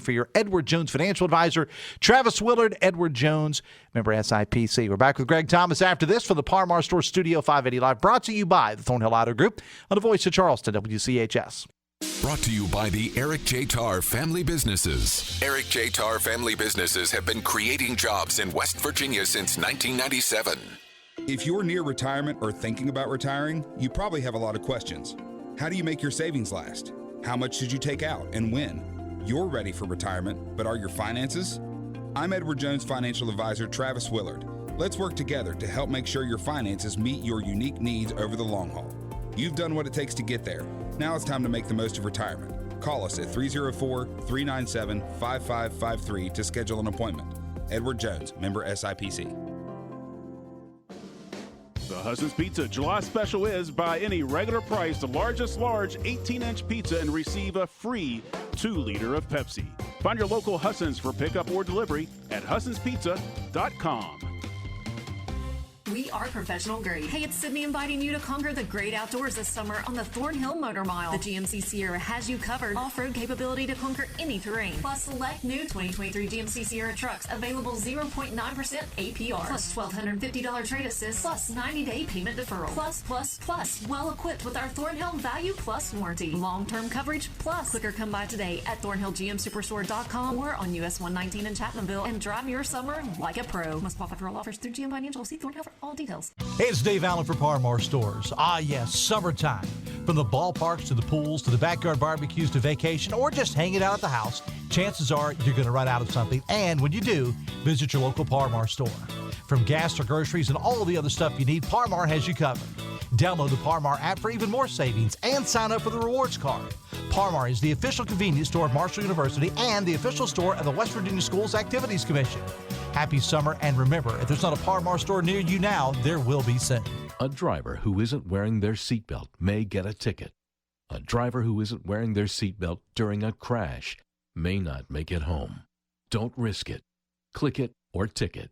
for your Edward Jones financial advisor. Travis Willard, Edward Jones, member SIPC. We're back with Greg Thomas after this from the Par-Mar Store Studio 580 Live, brought to you by the Thornhill Auto Group on the Voice of Charleston, WCHS. Brought to you by the Eric J. Tarr Family Businesses. Eric J. Tarr Family Businesses have been creating jobs in West Virginia since 1997. If you're near retirement or thinking about retiring, you probably have a lot of questions. How do you make your savings last? How much should you take out and when? You're ready for retirement, but are your finances? I'm Edward Jones financial advisor Travis Willard. Let's work together to help make sure your finances meet your unique needs over the long haul. You've done what it takes to get there. Now it's time to make the most of retirement. Call us at 304-397-5553 to schedule an appointment. Edward Jones, member SIPC. The Husson's Pizza July special is buy any regular price the largest large 18-inch pizza and receive a free 2-liter of Pepsi. Find your local Husson's for pickup or delivery at hussonspizza.com. We are professional grade. Hey, it's Sydney inviting you to conquer the great outdoors this summer on the Thornhill Motor Mile. The GMC Sierra has you covered. Off-road capability to conquer any terrain. Plus, select new 2023 GMC Sierra trucks available 0.9% APR. Plus $1,250 trade assist. Plus 90-day payment deferral. Plus. Well equipped with our Thornhill Value Plus warranty. Long-term coverage plus. Quicker come by today at ThornhillGMSuperstore.com or on US 119 in Chapmanville and drive your summer like a pro. Must qualify for all offers through GM Financial. See Thornhill for all details. Hey, it's Dave Allen for Parmar Stores. Ah, yes, summertime. From the ballparks to the pools to the backyard barbecues to vacation or just hanging out at the house, chances are you're going to run out of something. And when you do, visit your local Parmar store. From gas to groceries and all the other stuff you need, Parmar has you covered. Download the Parmar app for even more savings and sign up for the rewards card. Parmar is the official convenience store of Marshall University and the official store of the West Virginia Schools Activities Commission. Happy summer, and remember, if there's not a Parmar store near you now, there will be soon. A driver who isn't wearing their seatbelt may get a ticket. A driver who isn't wearing their seatbelt during a crash may not make it home. Don't risk it. Click it or ticket.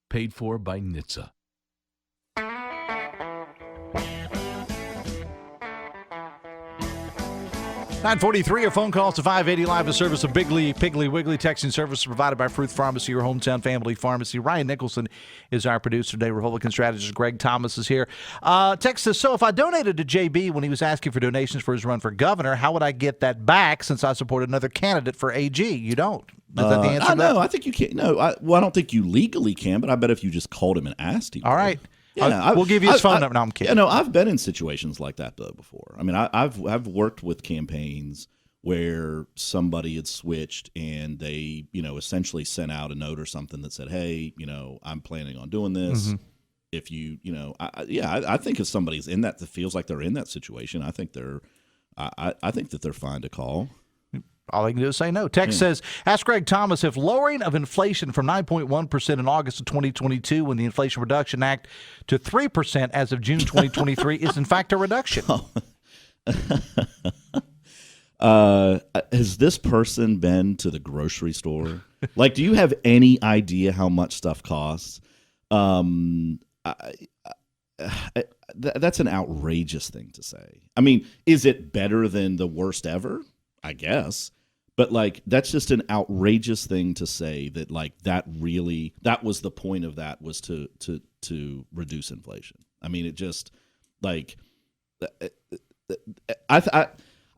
Paid for by NHTSA. 9:43, your phone calls to 580 Live, a service of Biggly, Piggly Wiggly. Texting service provided by Fruth Pharmacy, your hometown family pharmacy. Ryan Nicholson is our producer today. Republican strategist Greg Thomas is here. Text says, so if I donated to JB when he was asking for donations for his run for governor, how would I get that back since I supported another candidate for AG? You don't. Is that the answer? No, I think you can't. No, I don't think you legally can, but I bet if you just called him and asked him. All right. Yeah, we'll give you his phone number. No, I'm kidding. I've been in situations like that though before. I mean, I've worked with campaigns where somebody had switched and they, essentially sent out a note or something that said, "Hey, I'm planning on doing this. Mm-hmm. If you, I think if somebody's in that feels like they're in that situation, I think I think that they're fine to call." All they can do is say no. Text says, ask Greg Thomas if lowering of inflation from 9.1% in August of 2022 when the Inflation Reduction Act to 3% as of June 2023 is in fact a reduction. Has this person been to the grocery store? Like, do you have any idea how much stuff costs? That's an outrageous thing to say. I mean, is it better than the worst ever? I guess. But that's just an outrageous thing to say that that was the point of that was to reduce inflation. I mean, it just I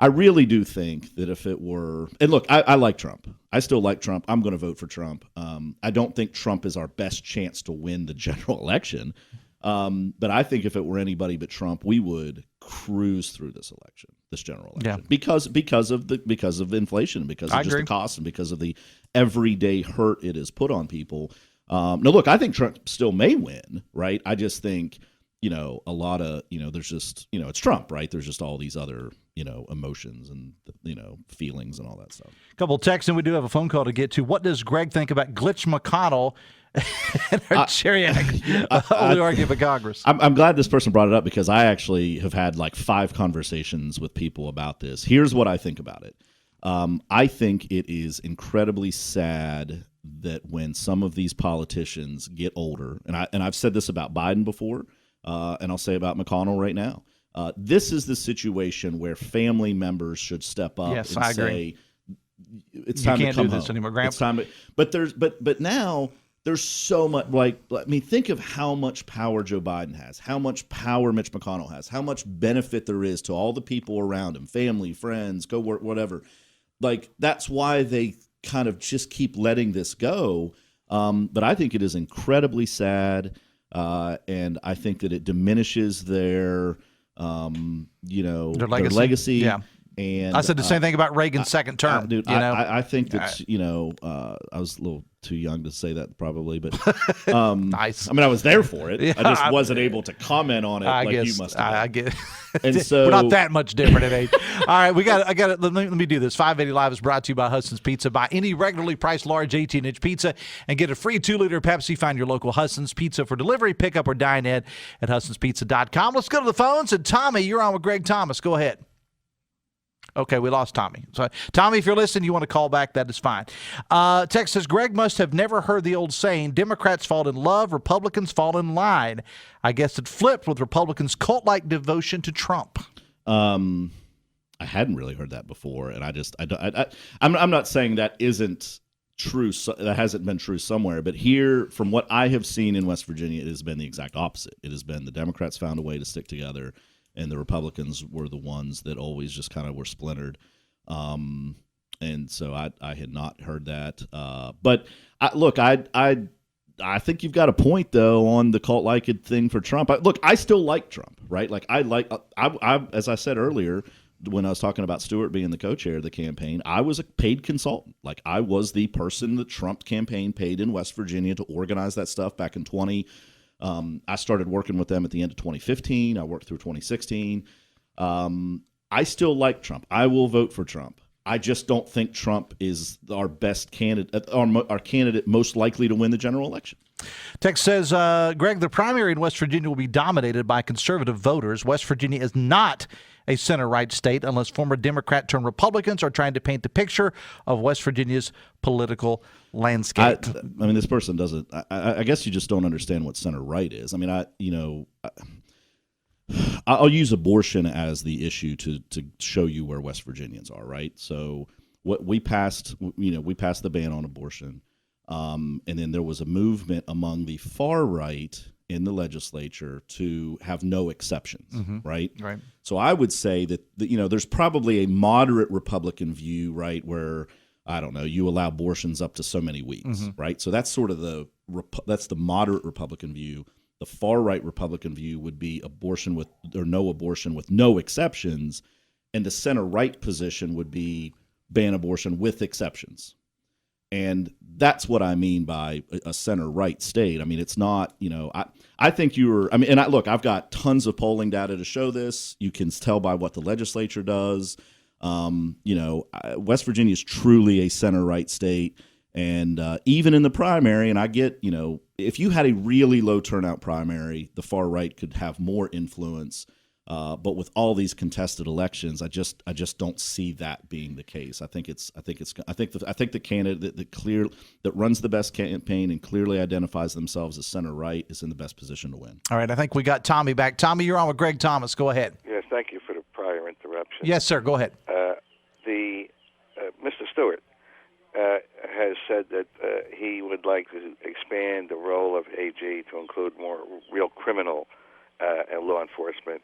really do think that if it were, and look, I like Trump. I still like Trump. I'm going to vote for Trump. I don't think Trump is our best chance to win the general election. But I think if it were anybody but Trump, we would cruise through this general election, because of inflation, because of just the cost, and because of the everyday hurt it has put on people. Now, look, I think Trump still may win, right? I just think a lot of there's just it's Trump, right? There's just all these other emotions and feelings and all that stuff. A couple of texts, and we do have a phone call to get to. What does Greg think about Glitch McConnell and our Cheriac only argument for Congress? I'm glad this person brought it up, because I actually have had 5 conversations with people about this. Here's what I think about it. I think it is incredibly sad that when some of these politicians get older, and I've said this about Biden before, and I'll say about McConnell right now. This is the situation where family members should step up and say, "It's time to come home. You can't do this anymore, It's time." But now there's so much. Think of how much power Joe Biden has, how much power Mitch McConnell has, how much benefit there is to all the people around him, family, friends, co-work, whatever. That's why they kind of just keep letting this go. But I think it is incredibly sad. And I think that it diminishes their legacy. Yeah. And I said the same thing about Reagan's second term. Dude, I think that's, I was a little too young to say that probably, but nice. I mean, I was there for it. Yeah, I just wasn't able to comment on it you must have. I get it. And so we're not that much different in age. All right, I got it. Let me do this. 580 Live is brought to you by Hudson's Pizza. Buy any regularly priced large 18-inch pizza and get a free 2-liter Pepsi. Find your local Hudson's Pizza for delivery, pickup, or dine in at Hudson'sPizza.com. Let's go to the phones. And Tommy, you're on with Greg Thomas. Go ahead. Okay, we lost Tommy. So, Tommy, if you're listening, you want to call back, that is fine. Text says, Greg must have never heard the old saying, Democrats fall in love, Republicans fall in line. I guess it flipped with Republicans' cult-like devotion to Trump. I hadn't really heard that before, and I'm not saying that isn't true. That hasn't been true somewhere, but here, from what I have seen in West Virginia, it has been the exact opposite. It has been the Democrats found a way to stick together, and the Republicans were the ones that always just kind of were splintered. And so I had not heard that. But I think you've got a point though on the cult-like thing for Trump. I still like Trump, right? Like I as I said earlier when I was talking about Stewart being the co-chair of the campaign, I was a paid consultant. Like I was the person the Trump campaign paid in West Virginia to organize that stuff back in 20. I started working with them at the end of 2015. I worked through 2016. I still like Trump. I will vote for Trump. I just don't think Trump is our best candidate, our candidate most likely to win the general election. Text says, Greg, the primary in West Virginia will be dominated by conservative voters. West Virginia is not a center-right state unless former Democrat-turned Republicans are trying to paint the picture of West Virginia's political landscape. I mean, this person doesn't. I guess you just don't understand what center-right is. I mean, I'll use abortion as the issue to show you where West Virginians are, right? So what we passed the ban on abortion, and then there was a movement among the far right in the legislature to have no exceptions, right? Right. So I would say that there's probably a moderate Republican view, right, where I don't know, you allow abortions up to so many weeks, right? So that's sort of the moderate Republican view. The far-right Republican view would be abortion with no exceptions, and the center-right position would be ban abortion with exceptions. And that's what I mean by a center-right state. I mean, it's not, I think I've got tons of polling data to show this. You can tell by what the legislature does. West Virginia is truly a center-right state. And even in the primary, and I get, if you had a really low turnout primary, the far right could have more influence. But with all these contested elections, I just don't see that being the case. I think the candidate that runs the best campaign and clearly identifies themselves as center right is in the best position to win. All right, I think we got Tommy back. Tommy, you're on with Greg Thomas. Go ahead. Yes, thank you for the prior interruption. Yes, sir. Go ahead. Mr. Stewart has said that he would like to expand the role of AG to include more real criminal and law enforcement.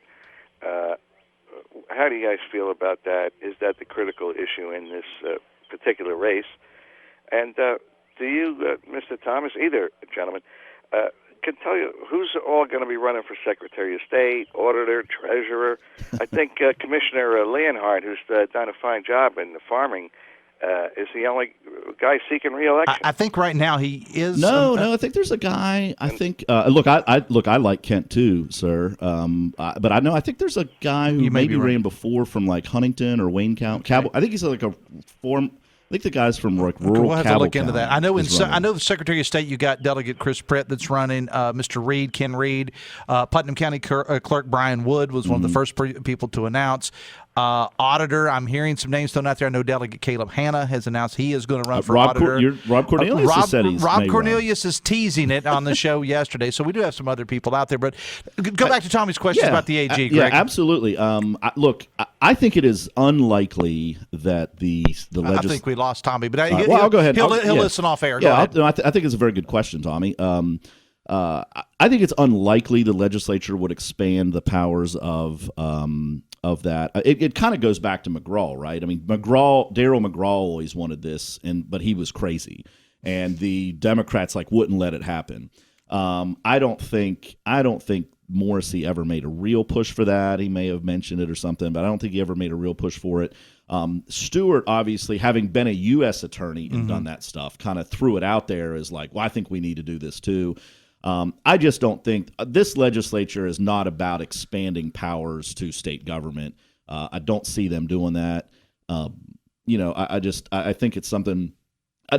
How do you guys feel about that? Is that the critical issue in this particular race? And do you, Mr. Thomas, either gentleman, can tell you who's all going to be running for Secretary of State, Auditor, Treasurer? I think Commissioner Leonhardt, who's done a fine job in the farming, is the only guy seeking re-election. I think right now he is. No, I think there's a guy. I think. I like Kent too, sir. But I think there's a guy who maybe ran before from like Huntington or Wayne County. Okay. I think he's like a form. I think the guy's from like rural. We'll have to look into that. I know I know the Secretary of State. You got Delegate Chris Pritt that's running. Mr. Reed, Ken Reed, Putnam County Clerk Brian Wood was one of the first people to announce. Auditor, I'm hearing some names thrown out there. I know Delegate Caleb Hanna has announced he is going to run for auditor. Rob Cornelius has said he's Rob Cornelius is teasing it on the show yesterday, so we do have some other people out there. But go back to Tommy's question about the AG, Greg. Yeah, absolutely. I think it is unlikely that the legislature. I think we lost Tommy, but I'll go ahead. He'll listen off air. Yeah, I think it's a very good question, Tommy. I think it's unlikely the legislature would expand the powers of that. It kind of goes back to McGraw, right? I mean, Daryl McGraw always wanted this, but he was crazy, and the Democrats wouldn't let it happen. I don't think Morrissey ever made a real push for that. He may have mentioned it or something, but I don't think he ever made a real push for it. Stewart, obviously, having been a U.S. attorney and done that stuff, kind of threw it out there as like, well, I think we need to do this too. I just don't think this legislature is not about expanding powers to state government. I don't see them doing that. I think it's something.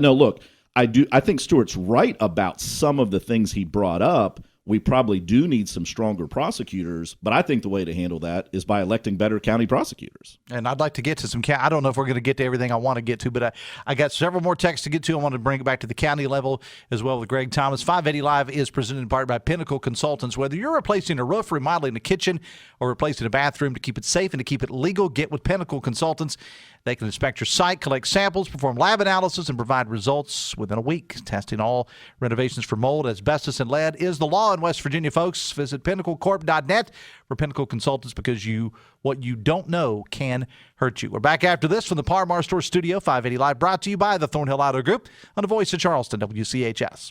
No, look, I think Stewart's right about some of the things he brought up. we probably do need some stronger prosecutors, but I think the way to handle that is by electing better county prosecutors. And I'd like to get to some I don't know if we're going to get to everything I want to get to, but I got several more texts to get to. I want to bring it back to the county level as well with Greg Thomas. 580 Live is presented in part by Pinnacle Consultants. Whether you're replacing a roof, remodeling a kitchen, or replacing a bathroom, to keep it safe and to keep it legal, get with Pinnacle Consultants. They can inspect your site, collect samples, perform lab analysis, and provide results within a week. Testing all renovations for mold, asbestos, and lead is the law in West Virginia, folks. Visit pinnaclecorp.net for Pinnacle Consultants, because what you don't know can hurt you. We're back after this from the Par-Mar Store Studio. 580 Live, brought to you by the Thornhill Auto Group on the Voice of Charleston, WCHS.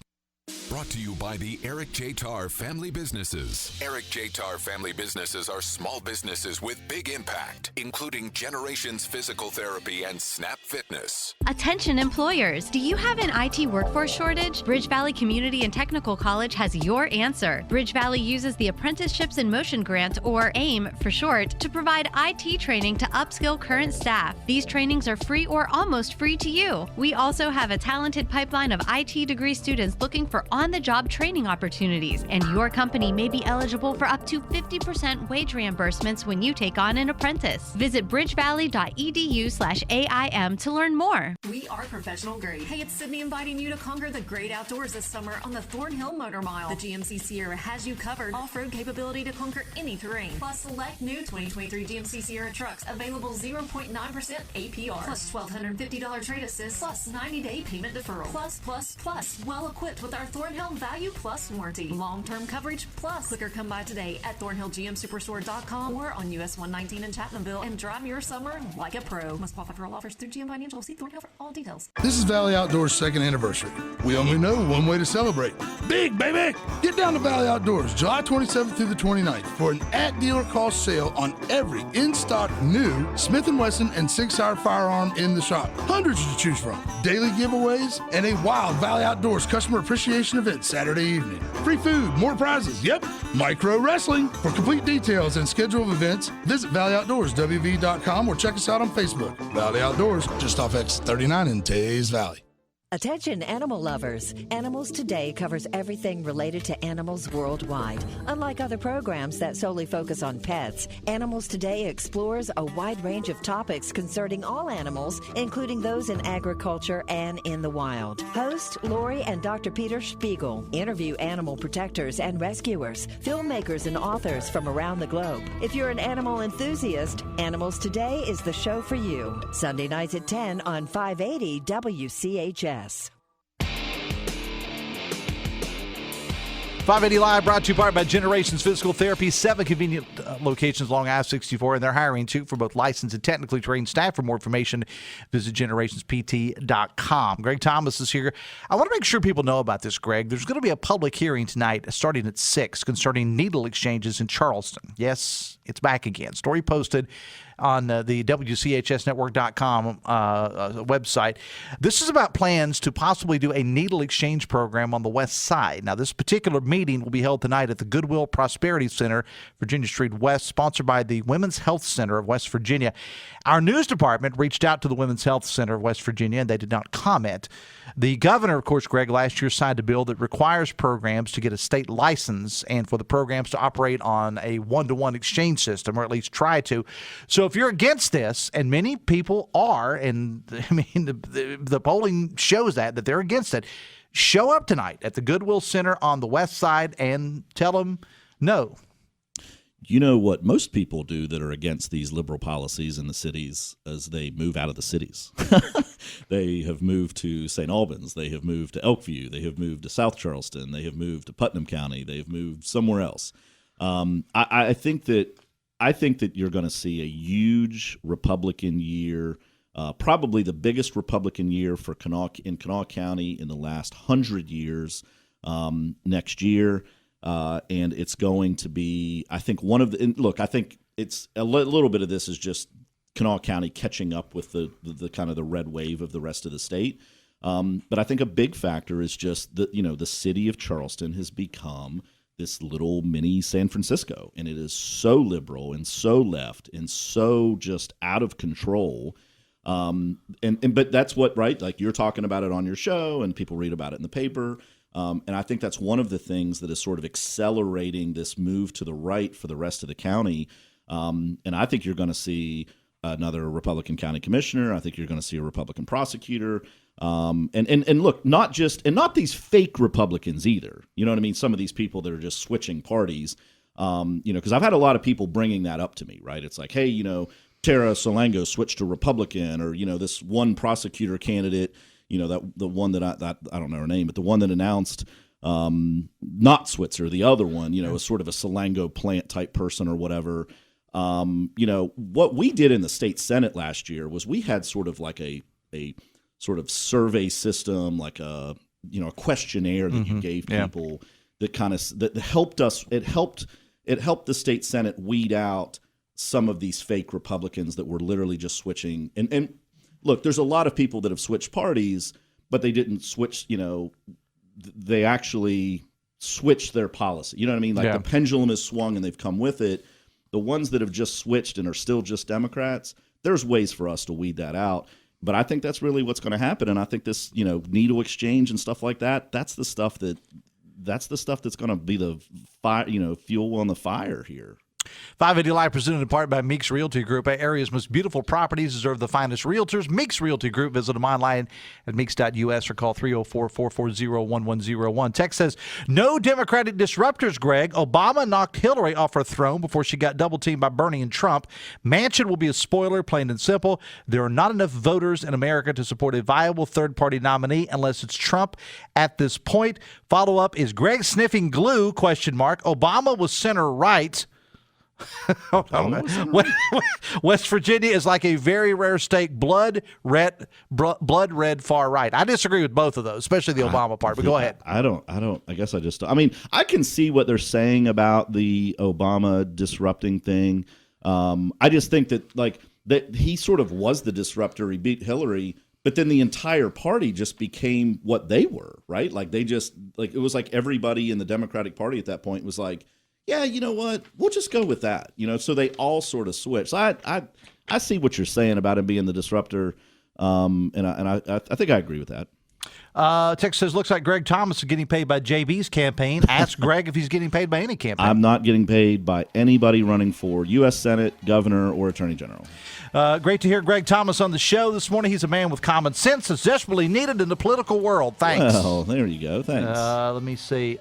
Brought to you by the Eric J. Tarr Family Businesses. Eric J. Tarr Family Businesses are small businesses with big impact, including Generations Physical Therapy and Snap Fitness. Attention employers, do you have an IT workforce shortage? Bridge Valley Community and Technical College has your answer. Bridge Valley uses the Apprenticeships in Motion Grant, or AIM for short, to provide IT training to upskill current staff. These trainings are free or almost free to you. We also have a talented pipeline of IT degree students looking for on-the-job training opportunities, and your company may be eligible for up to 50% wage reimbursements when you take on an apprentice. Visit bridgevalley.edu/AIM to learn more. We are professional grade. Hey, it's Sydney inviting you to conquer the great outdoors this summer on the Thornhill Motor Mile. The GMC Sierra has you covered. Off-road capability to conquer any terrain. Plus, select new 2023 GMC Sierra trucks available 0.9% APR. Plus $1,250 trade assist. Plus 90-day payment deferral. Plus. Well equipped with our Thornhill Value Plus warranty. Long-term coverage plus. Click or come by today at ThornhillGMSuperstore.com or on US 119 in Chapmanville and drive your summer like a pro. Must qualify for all offers through GM Financial. See Thornhill for all details. This is Valley Outdoors' second anniversary. We only know one way to celebrate. Big, baby! Get down to Valley Outdoors July 27th through the 29th for an at-dealer cost sale on every in-stock new Smith & Wesson and Sig Sauer firearm in the shop. Hundreds to choose from. Daily giveaways and a wild Valley Outdoors customer appreciation event Saturday evening. Free food, more prizes, yep, micro wrestling. For complete details and schedule of events, visit valleyoutdoorswv.com or check us out on Facebook. Valley Outdoors, just off X39 in Tays Valley. Attention animal lovers. Animals Today covers everything related to animals worldwide. Unlike other programs that solely focus on pets, Animals Today explores a wide range of topics concerning all animals, including those in agriculture and in the wild. Host Lori and Dr. Peter Spiegel interview animal protectors and rescuers, filmmakers and authors from around the globe. If you're an animal enthusiast, Animals Today is the show for you. Sunday nights at 10 on 580 WCHS. 580 Live, brought to you by Generations Physical Therapy. 7 convenient locations along I-64, and they're hiring too for both licensed and technically trained staff. For more information, visit generationspt.com. Greg Thomas is here. I want to make sure people know about this, Greg. There's going to be a public hearing tonight starting at 6 concerning needle exchanges in Charleston. Yes, it's back again. Story posted on the WCHSnetwork.com website. This is about plans to possibly do a needle exchange program on the west side. Now, this particular meeting will be held tonight at the Goodwill Prosperity Center, Virginia Street West, sponsored by the Women's Health Center of West Virginia. Our news department reached out to the Women's Health Center of West Virginia, and they did not comment. The governor, of course, Greg, last year signed a bill that requires programs to get a state license and for the programs to operate on a one-to-one exchange system, or at least try to. So if you're against this, and many people are, and I mean, the polling shows that they're against it, show up tonight at the Goodwill Center on the west side and tell them no. You know what most people do that are against these liberal policies in the cities as they move out of the cities. They have moved to St. Albans. They have moved to Elkview. They have moved to South Charleston. They have moved to Putnam County. They have moved somewhere else. I think that you're going to see a huge Republican year, probably the biggest Republican year for in Kanawha County in the last 100 years next year. And it's going to be, I think, I think it's a little bit of this is just Kanawha County catching up with the kind of the red wave of the rest of the state. But I think a big factor is just that, the city of Charleston has become this little mini San Francisco, and it is so liberal and so left and so just out of control. But that's what, right? Like, you're talking about it on your show and people read about it in the paper. And I think that's one of the things that is sort of accelerating this move to the right for the rest of the county. And I think you're going to see another Republican county commissioner. I think you're going to see a Republican prosecutor. And look, not these fake Republicans either. You know what I mean? Some of these people that are just switching parties. Because I've had a lot of people bringing that up to me, right? It's like, hey, Tara Solango switched to Republican, or this one prosecutor candidate, that the one that I don't know her name, but the one that announced not Switzer, the other one, is sort of a Solango plant type person or whatever. What we did in the state Senate last year was we had sort of like a sort of survey system, like a questionnaire that you gave people that kind of that helped us. It helped the state Senate weed out some of these fake Republicans that were literally just switching. And look, there's a lot of people that have switched parties, but they didn't switch. They actually switched their policy. You know what I mean? Like the pendulum has swung and they've come with it. The ones that have just switched and are still just Democrats, there's ways for us to weed that out. But I think that's really what's going to happen. And I think this, needle exchange and stuff like that, that's the stuff that's going to be the fire, fuel on the fire here. 580 Live presented in part by Meeks Realty Group. Our area's most beautiful properties deserve the finest realtors. Meeks Realty Group. Visit them online at meeks.us or call 304-440-1101. Text says, no Democratic disruptors, Greg. Obama knocked Hillary off her throne before she got double-teamed by Bernie and Trump. Manchin will be a spoiler, plain and simple. There are not enough voters in America to support a viable third-party nominee unless it's Trump at this point. Follow-up, is Greg sniffing glue? ? Obama was center-right. West Virginia is like a very rare state, blood red far right. I disagree with both of those, especially the Obama part, but go ahead. I mean, I can see what they're saying about the Obama disrupting thing. I just think that he sort of was the disruptor. He beat Hillary, but then the entire party just became what they were, right? Like it was like everybody in the Democratic Party at that point was like, yeah, you know what? We'll just go with that. So they all sort of switched. So I see what you're saying about him being the disruptor, and I think I agree with that. Text says, looks like Greg Thomas is getting paid by JB's campaign. Ask Greg if he's getting paid by any campaign. I'm not getting paid by anybody running for U.S. Senate, governor, or attorney general. Great to hear Greg Thomas on the show this morning. He's a man with common sense that's desperately needed in the political world. Thanks. Well, there you go. Thanks. Let me see.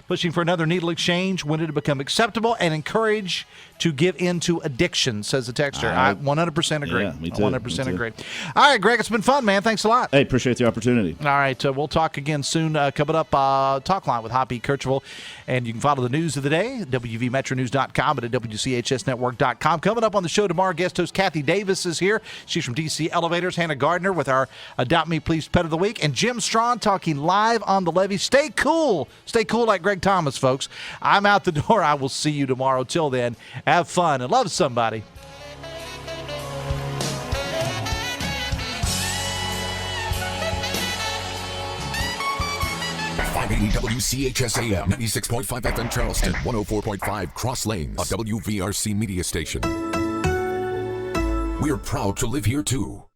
Pushing for another needle exchange. When did it become acceptable and encourage to give in to addiction, says the texter. I 100% agree. Yeah, me too. 100% agree. All right, Greg, it's been fun, man. Thanks a lot. Hey, appreciate the opportunity. All right, we'll talk again soon. Coming up, Talk Line with Hoppy Kirchhoff. And you can follow the news of the day at WVMetroNews.com and at WCHSNetwork.com. Coming up on the show tomorrow, guest host Kathy Davis is here. She's from DC Elevators. Hannah Gardner with our Adopt Me Please Pet of the Week. And Jim Strawn talking live on the levee. Stay cool. Stay cool like Greg Thomas, folks. I'm out the door. I will see you tomorrow. Till then, have fun and love somebody. WCHS AM, 96.5 FM Charleston, 104.5 Cross Lanes, a WVRC media station. We're proud to live here too.